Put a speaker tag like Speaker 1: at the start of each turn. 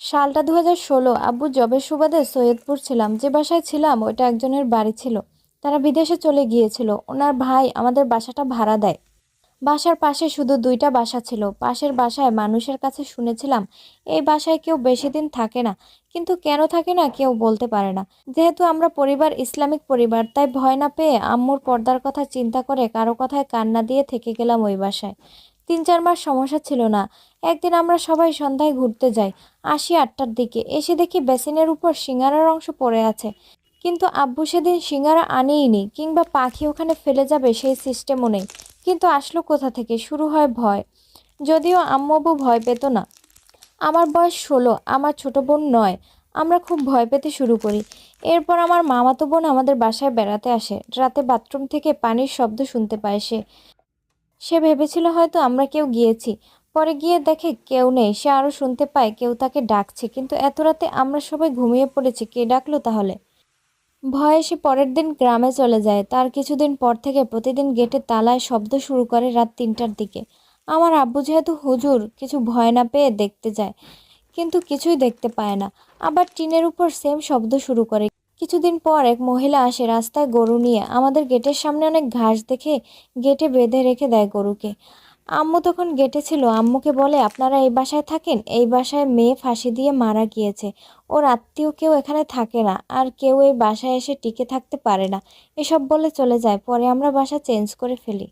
Speaker 1: সালটা 2016। আব্বু জবের সুবাদে সৈয়দপুর ছিলাম। যে বাসায় ছিলাম ওইটা একজনের বাড়ি ছিল। তারা বিদেশে চলে গিয়েছিল। ওনার ভাই আমাদের বাসাটা ভাড়া দেয়। বাসার পাশে শুধু দুইটা বাসা ছিল। পাশের বাসায় মানুষের কাছে শুনেছিলাম এই বাসায় কেউ বেশি দিন থাকে না, কিন্তু কেন থাকে না কেউ বলতে পারে না। যেহেতু আমরা পরিবার ইসলামিক পরিবার, তাই ভয় না পেয়ে আম্মুর পর্দার কথা চিন্তা করে কারো কথায় কান্না দিয়ে থেকে গেলাম ওই বাসায়। 3-4 মাস সমস্যা ছিল না। একদিন আমরা সবাই সন্ধ্যায় ঘুরতে যাই। আসি 8টার দিকে, এসে দেখি বেসিনের উপর সিঙ্গারার অংশ পড়ে আছে। কিন্তু আব্বু সেদিন সিঙ্গারা আনেইনি, কিংবা পাখি ওখানে ফেলে যাবে সেই সিস্টেমও নেই। কিন্তু আসলো কোথা থেকে? শুরু হয় ভয়। যদিও আম্মু আব্বু ভয় পেত না। আমার বয়স 16, আমার ছোট বোন 9। আমরা খুব ভয় পেতে শুরু করি। এরপর আমার মামাতো বোন আমাদের বাসায় বেড়াতে আসে। রাতে বাথরুম থেকে পানির শব্দ শুনতে পায় সে। সে ভেবেছিল হয়তো আমরা কেউ গিয়েছি। পরে গিয়ে দেখে কেউ নেই। সে আরো শুনতে পায় কেউ তাকে ডাকছে, কিন্তু এত রাতে আমরা সবাই ঘুমিয়ে পড়েছি, কে ডাকলো তাহলে? ভয়ে সে পরের দিন গ্রামে চলে যায়। তার কিছুদিন পর থেকে প্রতিদিন গেটে তালায় শব্দ শুরু করে রাত 3টার দিকে। আমার আব্বু যেহেতু হুজুর, কিছু ভয় না পেয়ে দেখতে যায়, কিন্তু কিছুই দেখতে পায় না। আবার টিনের উপর সেম শব্দ শুরু করে। কিছুদিন পর এক মহিলা আসে রাস্তায় গরু নিয়ে। আমাদের গেটের সামনে অনেক ঘাস দেখে গেটে বেঁধে রেখে দেয় গরুকে। আম্মু তখন গেটে ছিল। আম্মুকে বলে, আপনারা এই বাসায় থাকেন? এই বাসায় মেয়ে ফাঁসি দিয়ে মারা গিয়েছে। ওর আত্মীয় কেউ এখানে থাকে না, আর কেউ এই বাসায় এসে টিকে থাকতে পারে না। এসব বলে চলে যায়। পরে আমরা বাসা চেঞ্জ করে ফেলি।